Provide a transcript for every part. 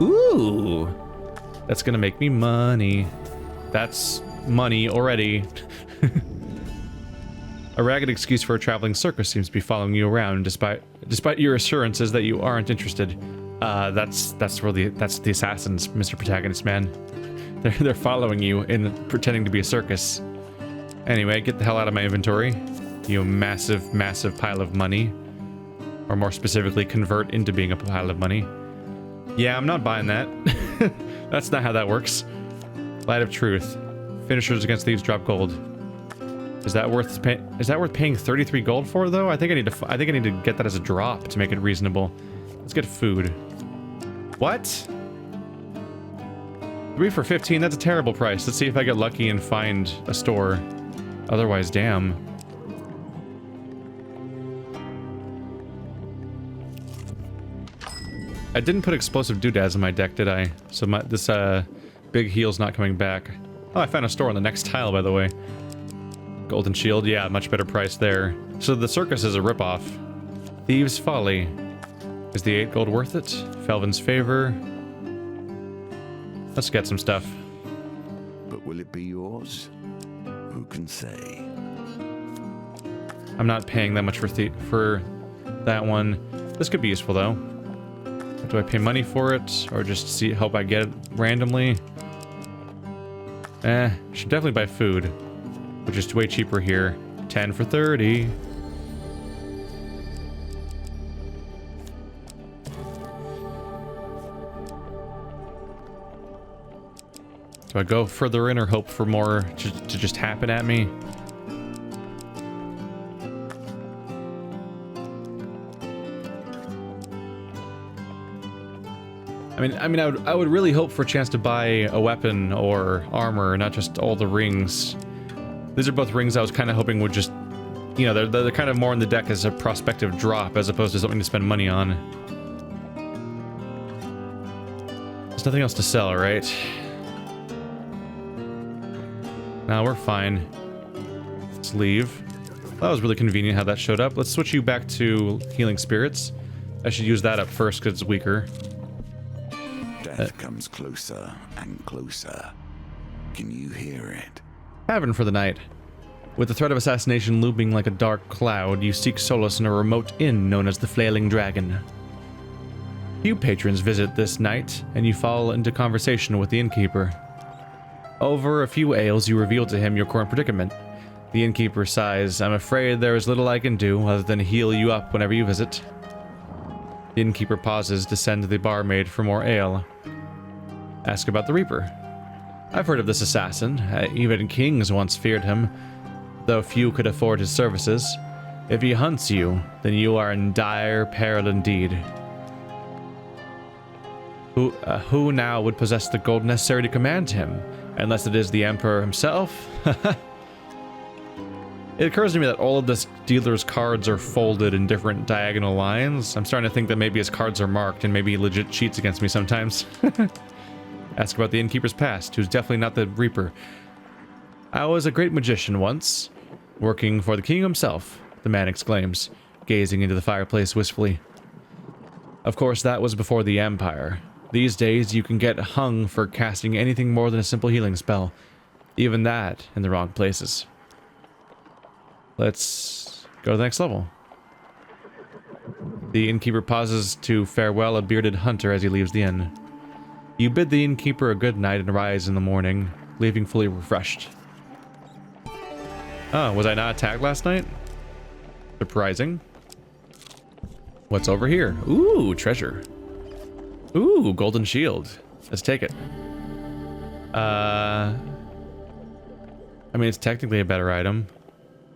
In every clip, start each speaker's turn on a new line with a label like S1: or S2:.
S1: Ooh, that's gonna make me money. That's money already. A ragged excuse for a traveling circus seems to be following you around, despite your assurances that you aren't interested. That's the assassins, Mr. Protagonist Man. They're following you and pretending to be a circus. Anyway, get the hell out of my inventory, you massive, massive pile of money. Or more specifically, convert into being a pile of money. Yeah, I'm not buying that. That's not how that works. Light of truth. Finishers against thieves drop gold. Is that worth paying 33 gold for though? I think I need to get that as a drop to make it reasonable. Let's get food. What? 3 for 15, that's a terrible price. Let's see if I get lucky and find a store. Otherwise, damn. I didn't put explosive doodads in my deck, did I? So this big heal's not coming back. Oh, I found a store on the next tile, by the way. Golden shield, yeah, much better price there. So the circus is a ripoff. Thieves' Folly. Is the 8 gold worth it? Felvin's Favor. Let's get some stuff.
S2: But will it be yours? Who can say?
S1: I'm not paying that much for that one. This could be useful though. Do I pay money for it, or just hope I get it randomly? Should definitely buy food, which is way cheaper here. 10 for 30. Do I go further in or hope for more to just happen at me? I mean, I would really hope for a chance to buy a weapon or armor, not just all the rings. These are both rings I was kind of hoping would just, you know, they're kind of more in the deck as a prospective drop as opposed to something to spend money on. There's nothing else to sell, right? No, we're fine. Let's leave. That was really convenient how that showed up. Let's switch you back to healing spirits. I should use that up first because it's weaker.
S2: Death comes closer and closer. Can you hear it?
S1: Tavern for the night. With the threat of assassination looming like a dark cloud, you seek solace in a remote inn known as the Flailing Dragon. Few patrons visit this night, and you fall into conversation with the innkeeper. Over a few ales, you reveal to him your current predicament. The innkeeper sighs, "I'm afraid there is little I can do other than heal you up whenever you visit." The innkeeper pauses to send the barmaid for more ale. Ask about the Reaper. I've heard of this assassin. Even kings once feared him, though few could afford his services. If he hunts you, then you are in dire peril indeed. Who now would possess the gold necessary to command him? Unless it is the Emperor himself? It occurs to me that all of this dealer's cards are folded in different diagonal lines. I'm starting to think that maybe his cards are marked and maybe he legit cheats against me sometimes. Ask about the innkeeper's past, who's definitely not the Reaper. I was a great magician once, working for the king himself, the man exclaims, gazing into the fireplace wistfully. Of course, that was before the Empire. These days, you can get hung for casting anything more than a simple healing spell. Even that in the wrong places. Let's go to the next level. The innkeeper pauses to farewell a bearded hunter as he leaves the inn. You bid the innkeeper a good night and rise in the morning, leaving fully refreshed. Oh, was I not attacked last night? Surprising. What's over here? Ooh, treasure. Ooh, golden shield. Let's take it. I mean, it's technically a better item.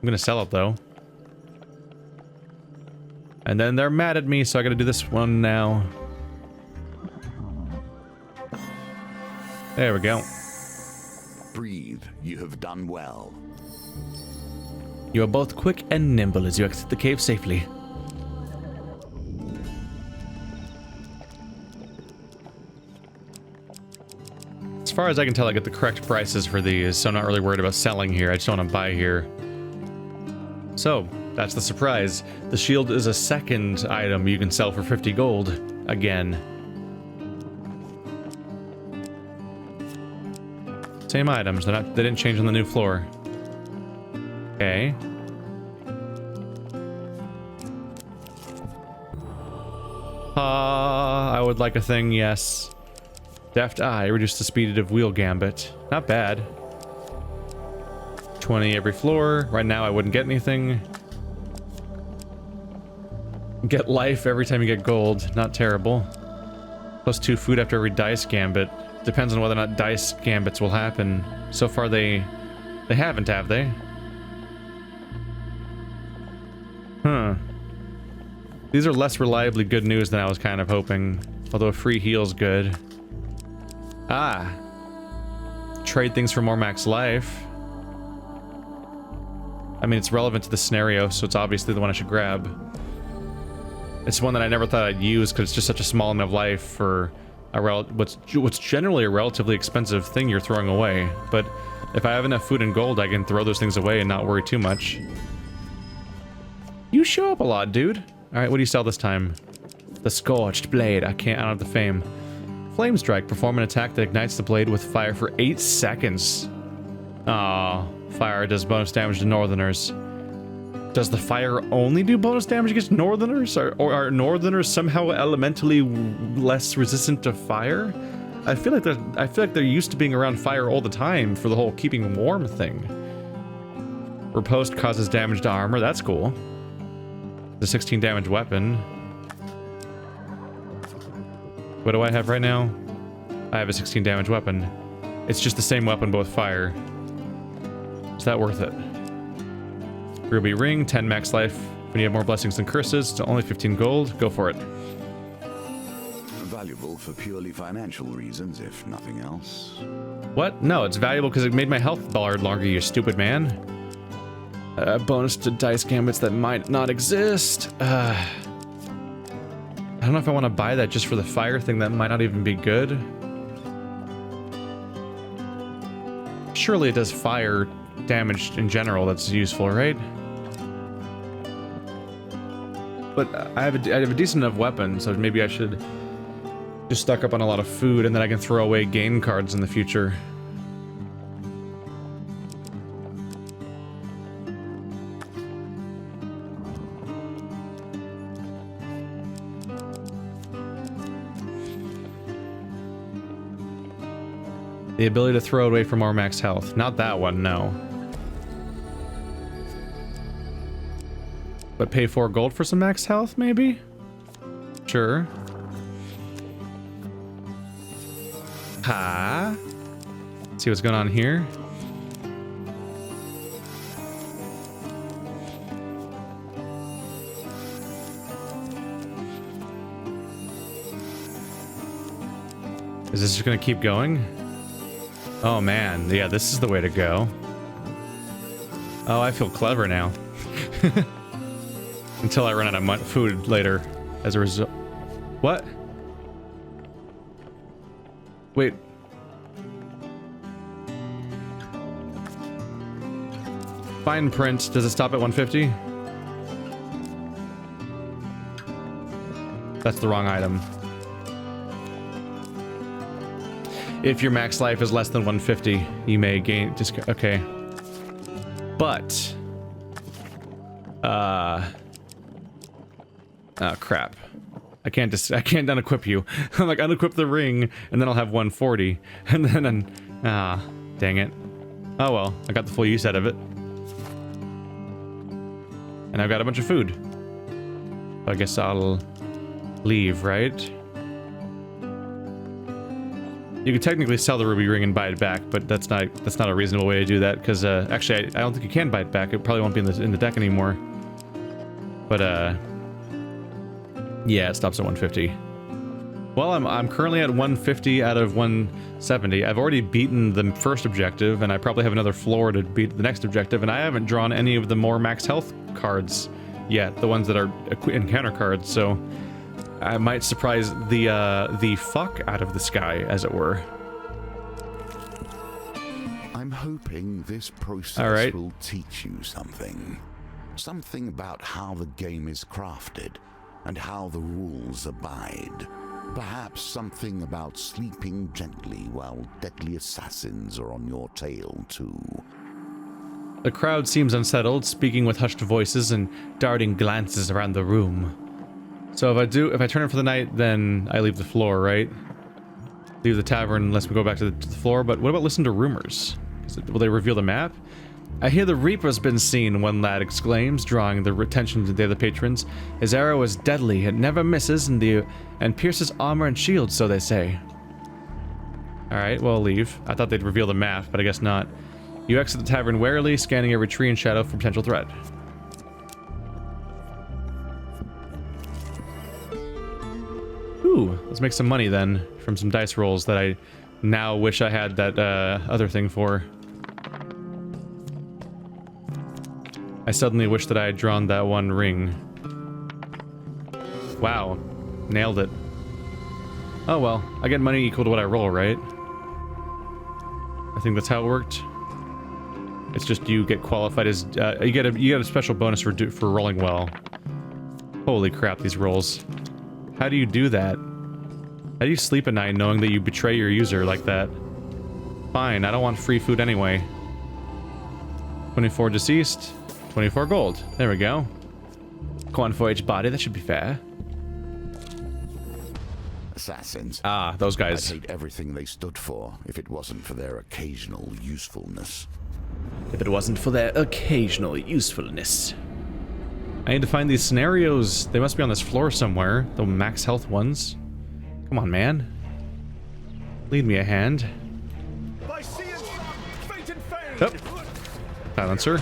S1: I'm gonna sell it though. And then they're mad at me, so I gotta do this one now. There we go.
S2: Breathe, you have done well.
S1: You are both quick and nimble as you exit the cave safely. As far as I can tell, I get the correct prices for these, so I'm not really worried about selling here. I just don't want to buy here. So, that's the surprise. The shield is a second item you can sell for 50 gold. Again. Same items. They didn't change on the new floor. Okay. I would like a thing, yes. Deft Eye, reduce the speed of wheel gambit. Not bad. 20 every floor. Right now I wouldn't get anything. Get life every time you get gold. Not terrible. Plus 2 food after every dice gambit. Depends on whether or not dice gambits will happen. So far they haven't, have they? Huh. These are less reliably good news than I was kind of hoping. Although a free heal's good. Ah. Trade things for more max life. I mean, it's relevant to the scenario, so it's obviously the one I should grab. It's one that I never thought I'd use because it's just such a small amount of life for a what's generally a relatively expensive thing you're throwing away. But if I have enough food and gold, I can throw those things away and not worry too much. You show up a lot, dude. All right, what do you sell this time? The Scorched Blade. I don't have the fame. Flame Strike. Perform an attack that ignites the blade with fire for 8 seconds. Aw, fire does bonus damage to Northerners. Does the fire only do bonus damage against Northerners? Or are Northerners somehow elementally less resistant to fire? I feel like they're used to being around fire all the time for the whole keeping warm thing. Riposte causes damage to armor. That's cool. The 16 damage weapon. What do I have right now? I have a 16 damage weapon. It's just the same weapon, but with fire. Is that worth it? Ruby Ring, 10 max life. When you have more blessings than curses, it's only 15 gold. Go for it.
S2: Valuable for purely financial reasons, if nothing else.
S1: What? No, it's valuable because it made my health Ballard longer, you stupid man. Bonus to dice gambits that might not exist. I don't know if I want to buy that just for the fire thing that might not even be good. Surely it does fire damage in general that's useful, right? But I have a decent enough weapon, so maybe I should just stock up on a lot of food and then I can throw away gain cards in the future. The ability to throw away for more max health. Not that one, no. But pay 4 gold for some max health, maybe? Sure. Ha. See what's going on here. Is this just gonna keep going? Oh man, yeah, this is the way to go. Oh, I feel clever now. Until I run out of food later as a result. What? Wait. Fine print. Does it stop at 150? That's the wrong item. If your max life is less than 150, you may gain okay. But oh crap. I can't unequip you. I'm like, unequip the ring, and then I'll have 140. And then dang it. Oh well, I got the full use out of it. And I've got a bunch of food. So I guess I'll leave, right? You could technically sell the ruby ring and buy it back, but that's not a reasonable way to do that, because actually I don't think you can buy it back. It probably won't be in the deck anymore. But yeah, it stops at 150. Well, I'm currently at 150 out of 170. I've already beaten the first objective, and I probably have another floor to beat the next objective, and I haven't drawn any of the more max health cards yet, the ones that are encounter cards, so I might surprise the fuck out of the sky, as it were.
S2: I'm hoping this process will teach you something. Something about how the game is crafted and how the rules abide. Perhaps something about sleeping gently while deadly assassins are on your tail, too.
S1: The crowd seems unsettled, speaking with hushed voices and darting glances around the room. So if I turn it for the night, then I leave the floor, right? Leave the tavern unless we go back to the floor, but what about listen to rumors? Will they reveal the map? I hear the Reaper's been seen, one lad exclaims, drawing the attention of the other patrons. His arrow is deadly, it never misses, and pierces armor and shield, so they say. Alright, well, I'll leave. I thought they'd reveal the map, but I guess not. You exit the tavern warily, scanning every tree and shadow for potential threat. Ooh, let's make some money then from some dice rolls that I now wish I had that other thing for. I suddenly wish that I had drawn that one ring. Wow, nailed it. Oh well, I get money equal to what I roll, right? I think that's how it worked. It's just you get qualified as you get a special bonus for rolling well. Holy crap, these rolls! How do you do that? How do you sleep at night knowing that you betray your user like that? Fine, I don't want free food anyway. 24 deceased, 24 gold. There we go. One for each body. That should be fair.
S2: Assassins.
S1: Ah, those guys.
S2: I'd hate everything they stood for if it wasn't for their occasional usefulness.
S1: If it wasn't for their occasional usefulness. I need to find these scenarios. They must be on this floor somewhere. The max health ones. Come on, man. Lead me a hand. Oh. Silencer.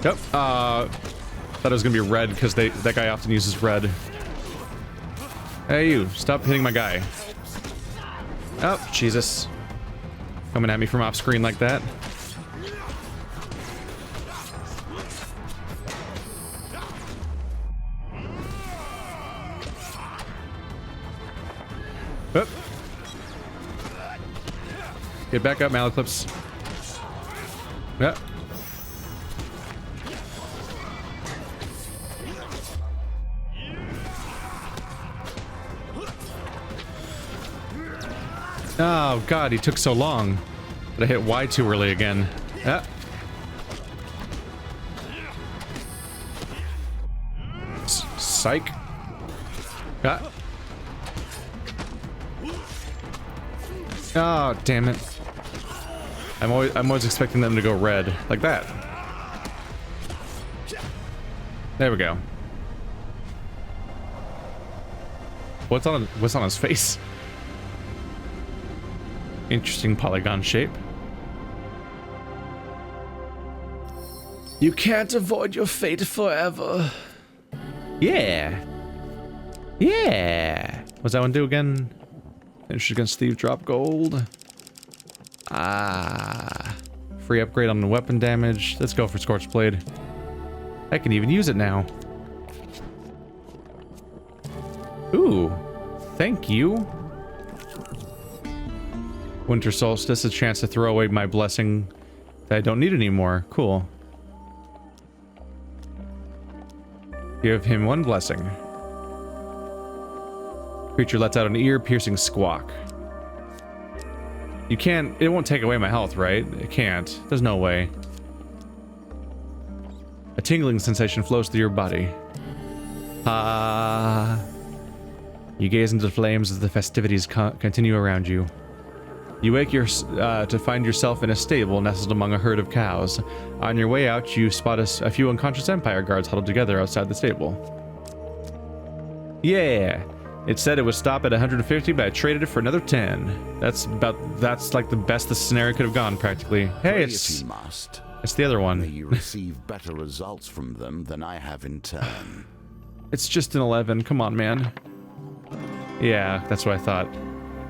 S1: Yep. Thought it was gonna be red because that guy often uses red. Hey, you! Stop hitting my guy. Oh, Jesus! Coming at me from off screen like that. Oh. Get back up, Malaclips. Yep. Oh god, he took so long. But I hit Y too early again. Ah. Psych. Ah. Oh, damn it. I'm always expecting them to go red. Like that. There we go. What's on his face? Interesting polygon shape. You can't avoid your fate forever. Yeah. Yeah. What's that one do again? Finish against thief, drop gold. Ah. Free upgrade on the weapon damage. Let's go for Scorched Blade. I can even use it now. Ooh. Thank you. Winter Solstice, a chance to throw away my blessing that I don't need anymore. Cool. Give him one blessing. Creature lets out an ear-piercing squawk. You can't... It won't take away my health, right? It can't. There's no way. A tingling sensation flows through your body. Ah. You gaze into the flames as the festivities continue around you. You wake to find yourself in a stable nestled among a herd of cows. On your way out, you spot a few unconscious Empire guards huddled together outside the stable. Yeah! It said it would stop at 150, but I traded it for another 10. That's like the best the scenario could have gone, practically. Hey, it's the other one.
S2: May you receive better results from them than I have in turn.
S1: It's just an 11. Come on, man. Yeah, that's what I thought.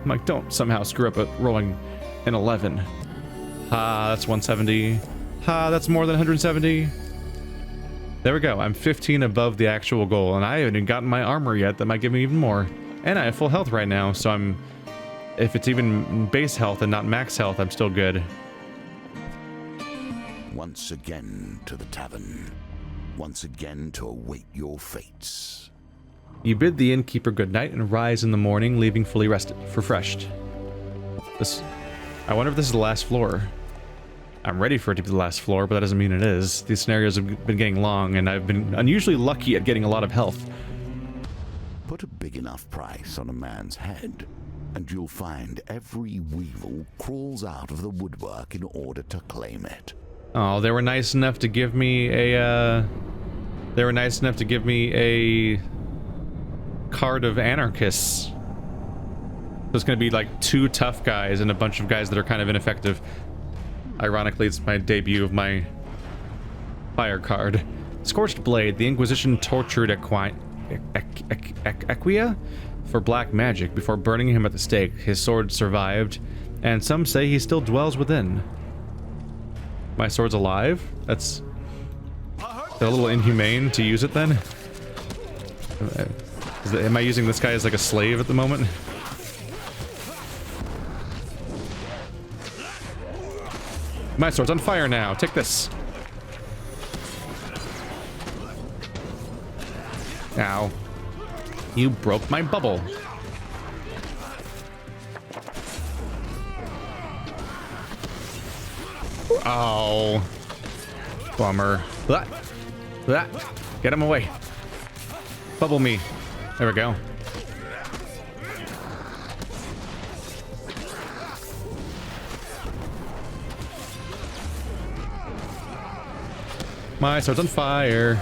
S1: I'm like, don't somehow screw up at rolling an 11. Ha, that's 170. Ha, that's more than 170. There we go. I'm 15 above the actual goal, and I haven't even gotten my armor yet. That might give me even more. And I have full health right now, so if it's even base health and not max health, I'm still good.
S2: once again to the tavern, once again to await your fates.
S1: You bid the innkeeper good night and rise in the morning, leaving fully rested, refreshed. I wonder if this is the last floor. I'm ready for it to be the last floor, but that doesn't mean it is. These scenarios have been getting long, and I've been unusually lucky at getting a lot of health.
S2: Put a big enough price on a man's head, and you'll find every weevil crawls out of the woodwork in order to claim it.
S1: Oh, they were nice enough to give me a, card of anarchists. So it's gonna be like 2 tough guys and a bunch of guys that are kind of ineffective. Ironically, it's my debut of my fire card. Scorched Blade. The Inquisition tortured Equia for black magic before burning him at the stake. His sword survived, and some say he still dwells within. My sword's alive? That's a little inhumane to use it then? Am I using this guy as like a slave at the moment? My sword's on fire now. Take this. Ow. You broke my bubble. Oh. Bummer. Blah. Blah. Get him away. Bubble me. There we go. My sword's on fire,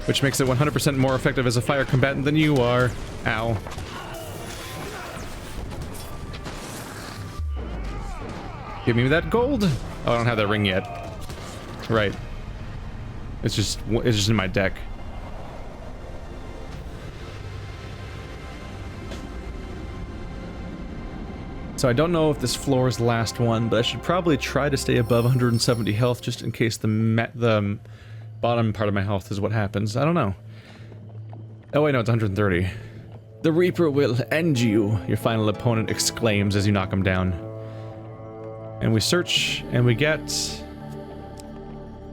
S1: which makes it 100% more effective as a fire combatant than you are. Ow. Give me that gold. Oh, I don't have that ring yet. Right. It's just in my deck. So I don't know if this floor is the last one, but I should probably try to stay above 170 health just in case the bottom part of my health is what happens. I don't know. Oh wait, no, it's 130. The Reaper will end you, your final opponent exclaims as you knock him down. And we search, and we get...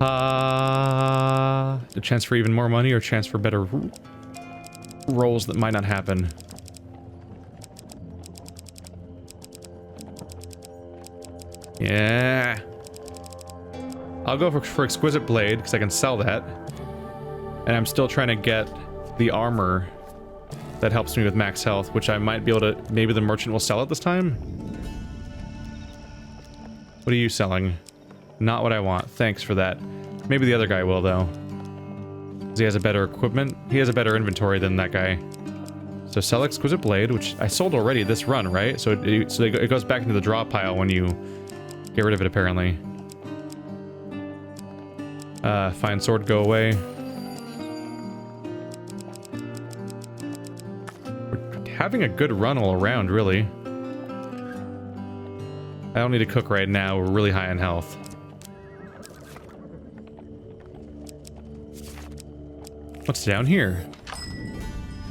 S1: a chance for even more money, or a chance for better rolls that might not happen. Yeah. I'll go for Exquisite Blade, because I can sell that. And I'm still trying to get the armor that helps me with max health, which I might be able to... Maybe the merchant will sell it this time? What are you selling? Not what I want. Thanks for that. Maybe the other guy will, though. Because he has a better equipment. He has a better inventory than that guy. So sell Exquisite Blade, which I sold already this run, right? So it goes back into the draw pile when you get rid of it, apparently. Fine sword, go away. We're having a good run all around, really. I don't need to cook right now. We're really high on health. What's down here?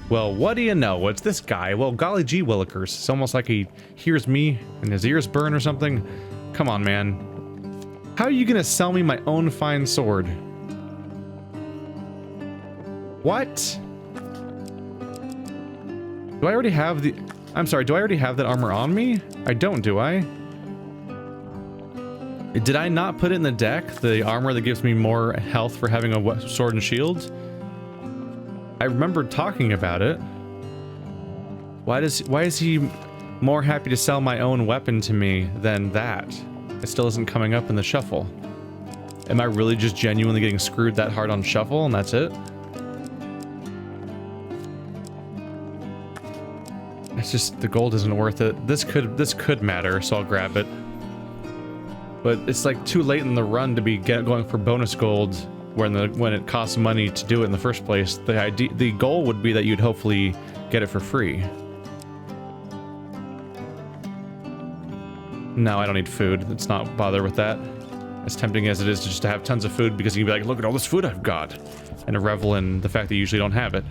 S1: Well, what do you know? It's this guy. Well, golly gee willikers. It's almost like he hears me and his ears burn or something. Come on, man. How are you gonna sell me my own fine sword? What? Do I already have the... I'm sorry, do I already have that armor on me? I don't, do I? Did I not put it in the deck? The armor that gives me more health for having a sword and shield? I remember talking about it. Why is he more happy to sell my own weapon to me than that? It still isn't coming up in the shuffle. Am I really just genuinely getting screwed that hard on shuffle and that's it? It's just, the gold isn't worth it. This could matter, so I'll grab it. But it's like too late in the run to be going for bonus gold when it costs money to do it in the first place. The goal would be that you'd hopefully get it for free. No, I don't need food. Let's not bother with that. As tempting as it is just to have tons of food, because you can be like, look at all this food I've got, and to revel in the fact that you usually don't have it.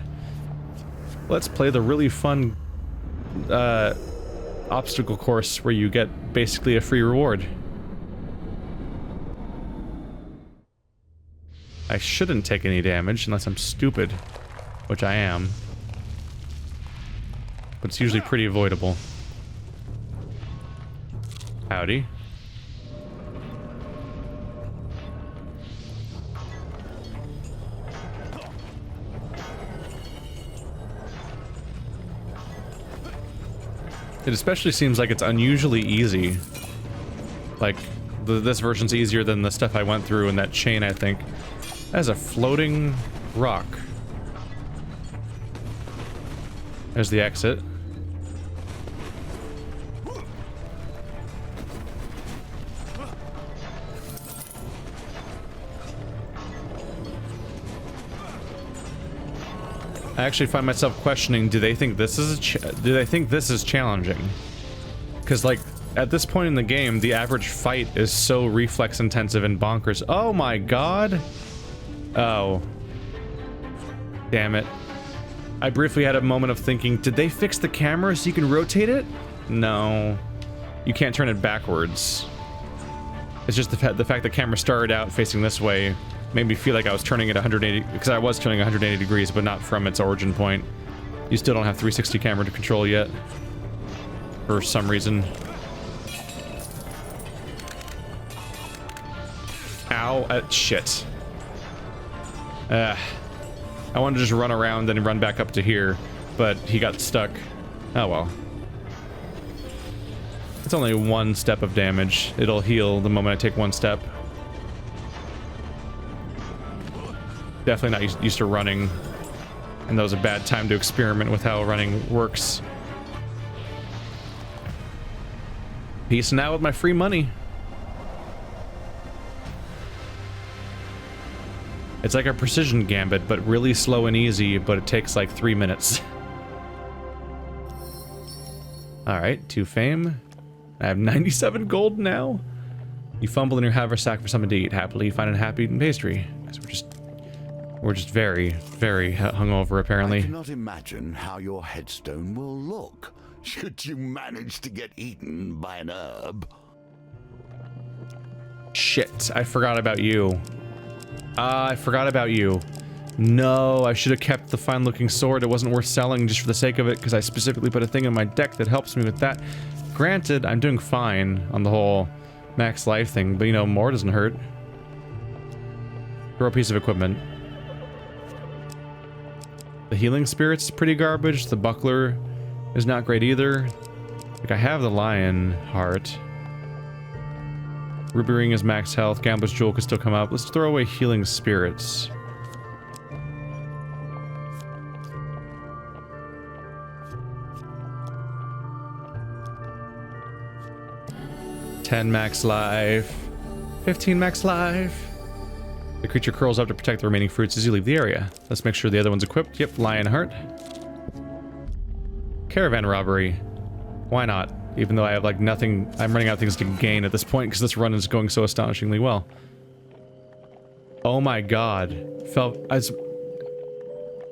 S1: Let's play the really fun obstacle course where you get basically a free reward. I shouldn't take any damage unless I'm stupid, which I am. But it's usually pretty avoidable. Howdy. It especially seems like it's unusually easy. Like, this version's easier than the stuff I went through in that chain, I think. That is a floating rock. There's the exit. I actually find myself questioning, do they think this is challenging? Because, like, at this point in the game, the average fight is so reflex intensive and bonkers. Oh my god! Oh. Damn it. I briefly had a moment of thinking, did they fix the camera so you can rotate it? No. You can't turn it backwards. It's just the fact the camera started out facing this way made me feel like I was turning it 180, because I was turning 180 degrees, but not from its origin point. You still don't have 360 camera to control yet. For some reason. Ow, shit. I wanted to just run around and run back up to here, but he got stuck. Oh well. It's only one step of damage. It'll heal the moment I take one step. Definitely not used to running, and that was a bad time to experiment with how running works. Peacing out with my free money. It's like a precision gambit, but really slow and easy, but it takes like 3 minutes. Alright, 2 fame. I have 97 gold now. You fumble in your haversack for something to eat. Happily, you find a half-eaten pastry. Because we're just very, very hungover, apparently.
S2: I cannot imagine how your headstone will look should you manage to get eaten by an herb.
S1: Shit, I forgot about you. I forgot about you. No, I should have kept the fine-looking sword. It wasn't worth selling just for the sake of it, because I specifically put a thing in my deck that helps me with that. Granted, I'm doing fine on the whole max life thing, but you know, more doesn't hurt. Throw a piece of equipment. The healing spirit's pretty garbage. The buckler is not great either. Like, I have the lion heart. Ruby ring is max health. Gambler's jewel could still come up. Let's throw away healing spirits. $10 max life. 15 max life. The creature curls up to protect the remaining fruits as you leave the area. Let's make sure the other one's equipped. Yep, lion heart. Caravan robbery. Why not? Even though I have like nothing, I'm running out of things to gain at this point because this run is going so astonishingly well. Oh my god.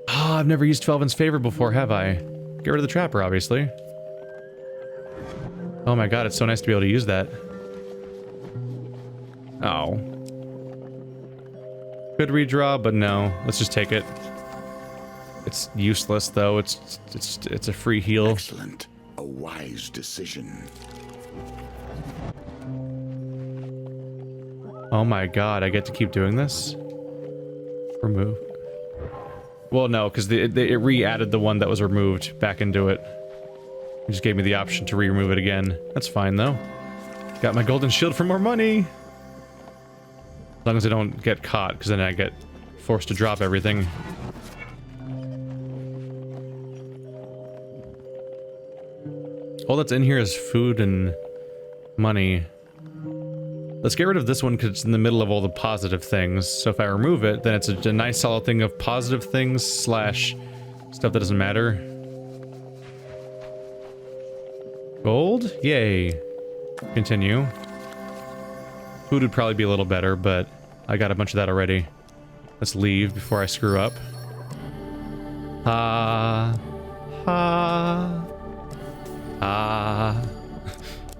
S1: I've never used Felvin's favor before, have I? Get rid of the trapper, obviously. Oh my god, it's so nice to be able to use that. Oh. Could redraw, but no. Let's just take it. It's useless though. It's a free heal.
S2: Excellent. A wise decision.
S1: Oh my god, I get to keep doing this? Remove. Well, no, because it re-added the one that was removed back into it. It just gave me the option to re-remove it again. That's fine, though. Got my golden shield for more money! As long as I don't get caught, because then I get forced to drop everything. All that's in here is food and money. Let's get rid of this one because it's in the middle of all the positive things. So if I remove it, then it's a nice solid thing of positive things slash stuff that doesn't matter. Gold? Yay. Continue. Food would probably be a little better, but I got a bunch of that already. Let's leave before I screw up.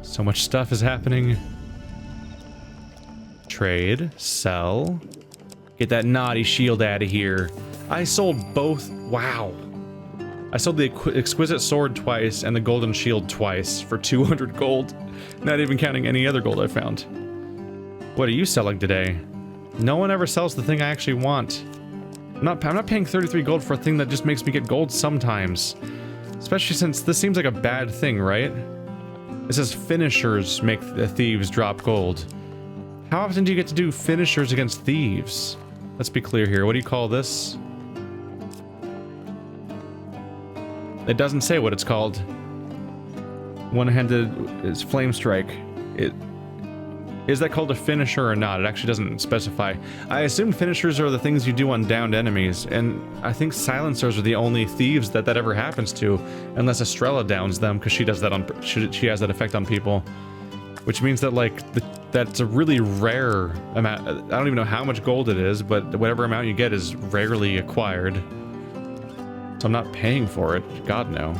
S1: So much stuff is happening. Trade, sell, Get that naughty shield out of here. I sold both. Wow. I sold the exquisite sword twice and the golden shield twice for 200 gold. Not even counting any other gold I found. What are you selling today? No one ever sells the thing I actually want. I'm not paying 33 gold for a thing that just makes me get gold sometimes. Especially since this seems like a bad thing, right? It says finishers make the thieves drop gold. How often do you get to do finishers against thieves? Let's be clear here. What do you call this? It doesn't say what it's called. One-handed is flame strike. Is that called a finisher or not? It actually doesn't specify. I assume finishers are the things you do on downed enemies, and I think silencers are the only thieves that ever happens to, unless Estrella downs them, because she does that on she has that effect on people, which means that like that's a really rare amount. I don't even know how much gold it is, but whatever amount you get is rarely acquired. So I'm not paying for it. God no.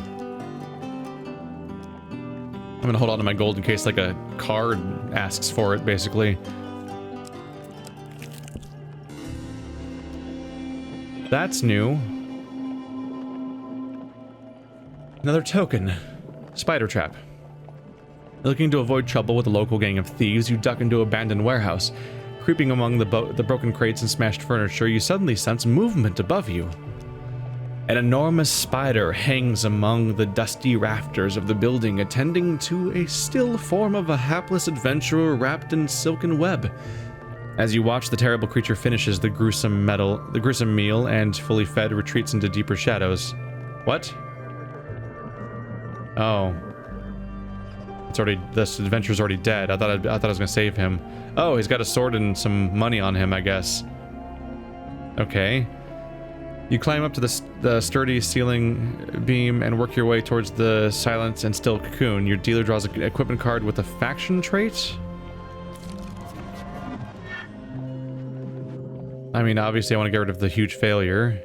S1: I'm gonna hold on to my gold in case like a card asks for it, basically. That's new. Another token. Spider trap. Looking to avoid trouble with a local gang of thieves, you duck into an abandoned warehouse. Creeping among the broken crates and smashed furniture, you suddenly sense movement above you. An enormous spider hangs among the dusty rafters of the building, attending to a still form of a hapless adventurer wrapped in silken web. As you watch, the terrible creature finishes the gruesome meal and, fully fed, retreats into deeper shadows. What? Oh. This adventurer's already dead. I thought I was gonna save him. Oh, he's got a sword and some money on him, I guess. Okay. You climb up to the sturdy ceiling beam and work your way towards the silent and still cocoon. Your dealer draws an equipment card with a faction trait. I mean, obviously I want to get rid of the huge failure.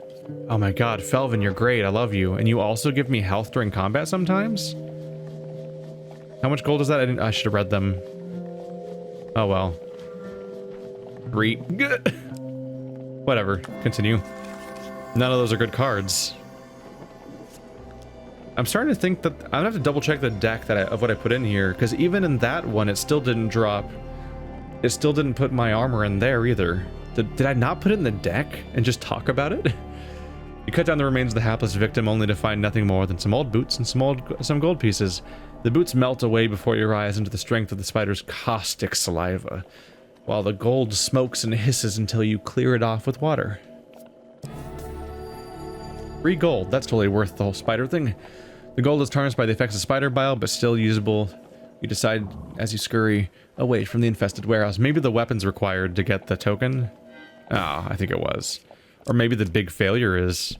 S1: Oh my god, Felvin, you're great. I love you. And you also give me health during combat sometimes? How much gold is that? I should have read them. Oh well. 3. Whatever. Continue. None of those are good cards. I'm starting to think that I'm gonna have to double check the deck of what I put in here, because even in that one, it still didn't drop. It still didn't put my armor in there either. Did I not put it in the deck and just talk about it? You cut down the remains of the hapless victim only to find nothing more than some old boots and some gold pieces. The boots melt away before your eyes into the strength of the spider's caustic saliva, while the gold smokes and hisses until you clear it off with water. 3 gold. That's totally worth the whole spider thing. The gold is tarnished by the effects of spider bile, but still usable. You decide as you scurry away from the infested warehouse. Maybe the weapon's required to get the token? Ah, I think it was. Or maybe the big failure is.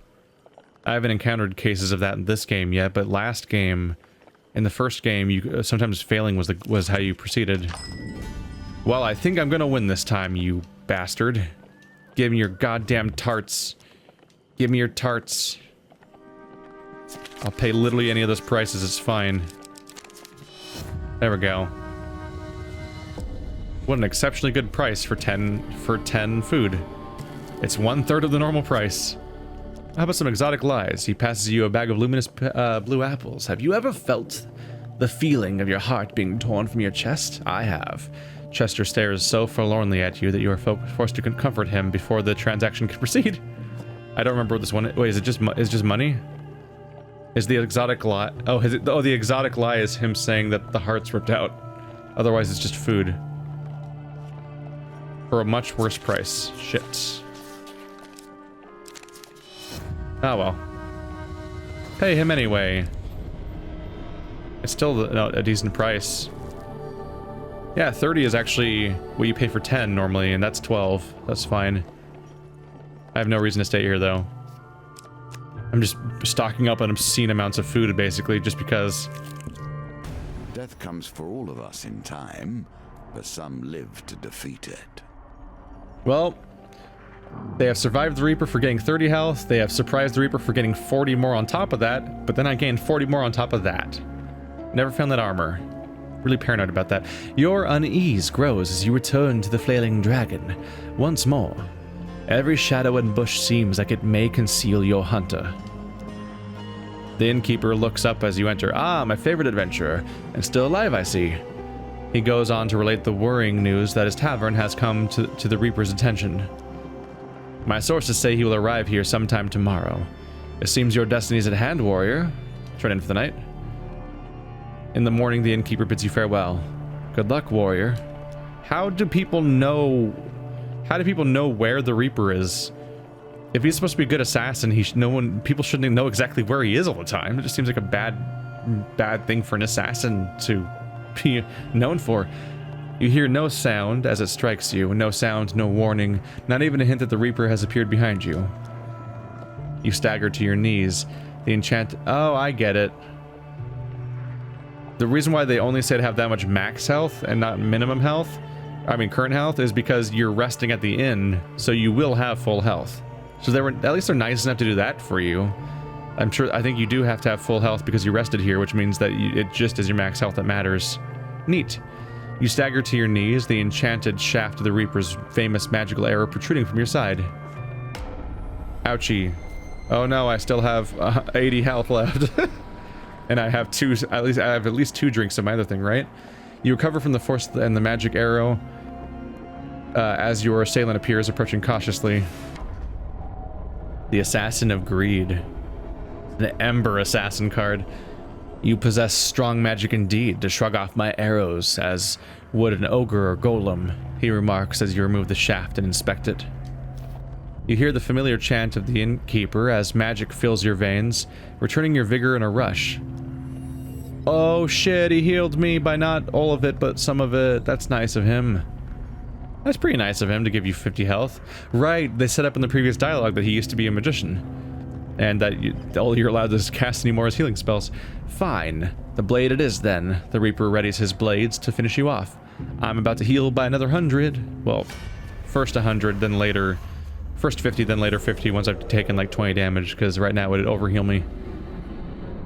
S1: I haven't encountered cases of that in this game yet, but last game, in the first game, you sometimes failing was how you proceeded. Well, I think I'm gonna win this time, you bastard. Give me your goddamn tarts. Give me your tarts. I'll pay literally any of those prices, it's fine. There we go. What an exceptionally good price for 10 food. It's 1/3 of the normal price. How about some exotic lies? He passes you a bag of luminous blue apples. Have you ever felt the feeling of your heart being torn from your chest? I have. Chester stares so forlornly at you that you are forced to comfort him before the transaction can proceed. I don't remember what this one. Wait, is it just money? Is the exotic lie? Oh, the exotic lie is him saying that the heart's ripped out. Otherwise, it's just food for a much worse price. Shit. Oh well. Pay him anyway. It's still a decent price. Yeah, 30 is actually what you pay for 10 normally, and that's 12. That's fine. I have no reason to stay here, though. I'm just stocking up on obscene amounts of food, basically, just because.
S2: Death comes for all of us in time, but some live to defeat it.
S1: Well, they have survived the Reaper for getting 30 health. They have surprised the Reaper for getting 40 more on top of that, but then I gained 40 more on top of that. Never found that armor. Really paranoid about that. Your unease grows as you return to the Flailing Dragon once more. Every shadow and bush seems like it may conceal your hunter. The innkeeper looks up as you enter. Ah, my favorite adventurer, and still alive, I see. He goes on to relate the worrying news that his tavern has come to the Reaper's attention. My sources say he will arrive here sometime tomorrow. It seems your destiny is at hand, warrior. Turn in for the night. In the morning, the innkeeper bids you farewell. Good luck, warrior. How do people know where the Reaper is? If he's supposed to be a good assassin, people shouldn't know exactly where he is all the time. It just seems like a bad thing for an assassin to be known for. You hear no sound as it strikes you. No sound, no warning, not even a hint that the Reaper has appeared behind you. You stagger to your knees. Oh, I get it. The reason why they only say to have that much max health and not minimum health, I mean current health, is because you're resting at the inn, so you will have full health. So at least they're nice enough to do that for you. I think you do have to have full health because you rested here, which means that it just is your max health that matters. Neat. You stagger to your knees, the enchanted shaft of the Reaper's famous magical arrow protruding from your side. Ouchie. Oh no, I still have 80 health left. And I have at least two drinks of my other thing, right? You recover from the force and the magic arrow as your assailant appears, approaching cautiously. The Assassin of Greed. The Ember Assassin card. You possess strong magic indeed to shrug off my arrows, as would an ogre or golem, he remarks as you remove the shaft and inspect it. You hear the familiar chant of the innkeeper as magic fills your veins, returning your vigor in a rush. Oh shit, he healed me by not all of it, but some of it. That's nice of him. That's pretty nice of him to give you 50 health. Right, they set up in the previous dialogue that he used to be a magician. And that all you're allowed to cast anymore is healing spells. Fine. The blade it is then. The Reaper readies his blades to finish you off. I'm about to heal by another 100. Well, first 100, then later... First 50, then later 50 once I've taken like 20 damage, because right now it would overheal me.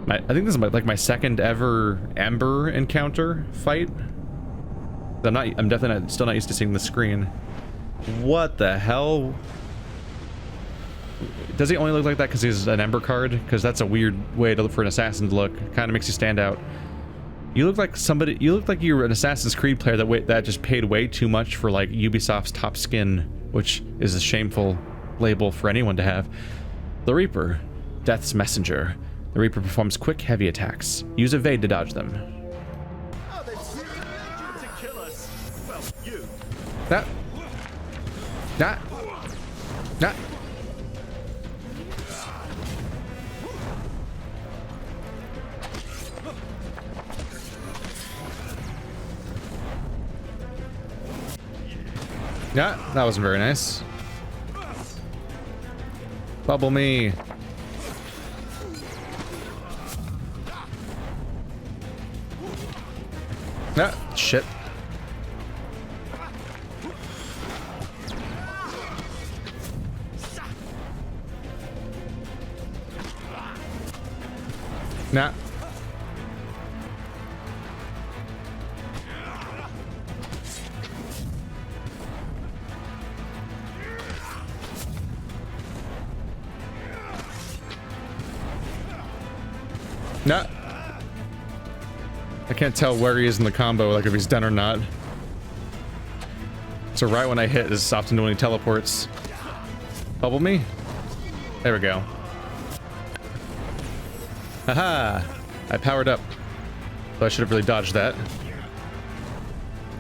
S1: I think this is my second ever Ember encounter fight. I'm definitely still not used to seeing the screen. What the hell? Does he only look like that because he's an Ember card? Because that's a weird way for an assassin to look. Kind of makes you stand out. You look like somebody. You look like you're an Assassin's Creed player that just paid way too much for like Ubisoft's top skin, which is a shameful label for anyone to have. The Reaper, Death's messenger. The Reaper performs quick, heavy attacks. Use evade to dodge them.
S3: Oh, they to kill us. Well, you.
S1: That. Yeah, that wasn't very nice. Bubble me. Ah, shit. Nah. Nah. I can't tell where he is in the combo, like if he's done or not. So right when I hit is often when he teleports. Bubble me? There we go. Haha! I powered up. So I should have really dodged that.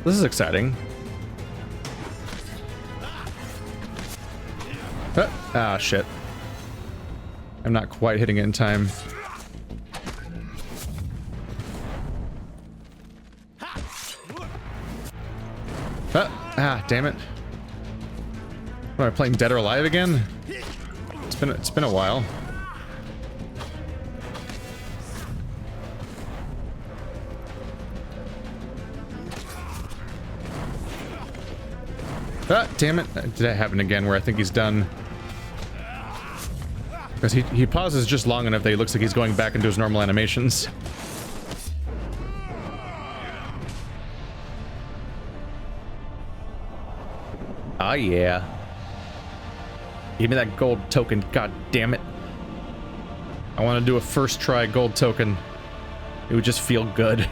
S1: This is exciting. Ah, shit. I'm not quite hitting it in time. Ah, damn it. What, am I playing Dead or Alive again? It's been a while. Ah, damn it. Did that happen again where I think he's done? Because he pauses just long enough that he looks like he's going back into his normal animations. Oh yeah. Give me that gold token, god damn it. I want to do a first try gold token. It would just feel good.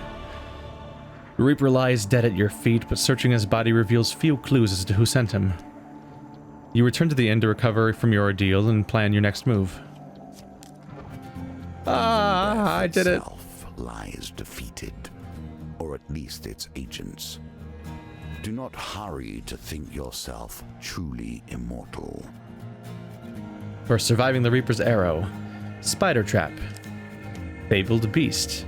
S1: The Reaper lies dead at your feet, but searching his body reveals few clues as to who sent him. You return to the inn to recover from your ordeal and plan your next move. Ah, I did it.
S2: Itself lies defeated, or at least its agents. Do not hurry to think yourself truly immortal.
S1: For surviving the Reaper's arrow, spider trap, fabled beast,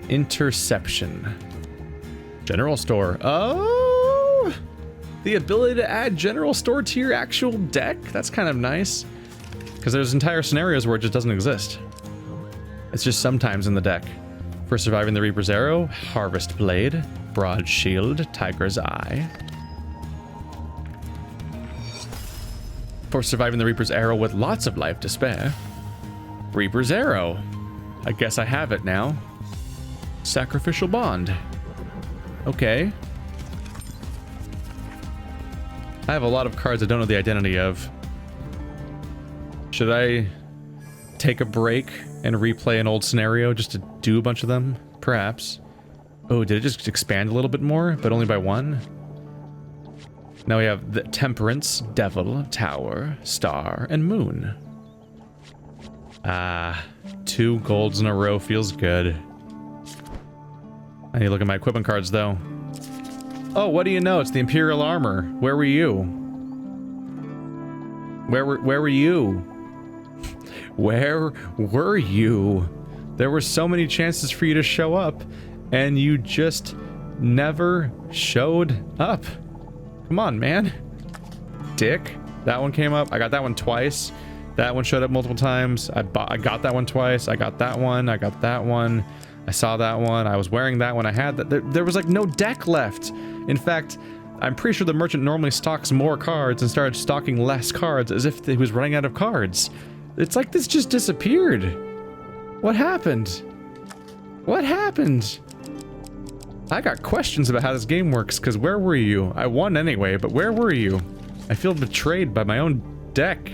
S1: interception, general store. Oh, the ability to add general store to your actual deck. That's kind of nice, because there's entire scenarios where it just doesn't exist. It's just sometimes in the deck. For surviving the Reaper's arrow, harvest blade, broad shield, tiger's eye. For surviving the Reaper's arrow with lots of life to spare, Reaper's arrow. I guess I have it now. Sacrificial bond. Okay. I have a lot of cards I don't know the identity of. Should I take a break and replay an old scenario just to do a bunch of them? Perhaps. Oh, did it just expand a little bit more, but only by one? Now we have the Temperance, Devil, Tower, Star, and Moon. Ah, 2 golds in a row feels good. I need to look at my equipment cards, though. Oh, what do you know? It's the Imperial Armor. Where were you? Where were you? Where were you? There were so many chances for you to show up, and you just never showed up. Come on, man. Dick. That one came up. I got that one twice. That one showed up multiple times. I got that one twice. I got that one. I got that one. I saw that one. I was wearing that one. I had that. There was like no deck left. In fact, I'm pretty sure the merchant normally stocks more cards and started stocking less cards as if he was running out of cards. It's like this just disappeared. What happened? What happened? I got questions about how this game works, because where were you? I won anyway, but where were you? I feel betrayed by my own deck.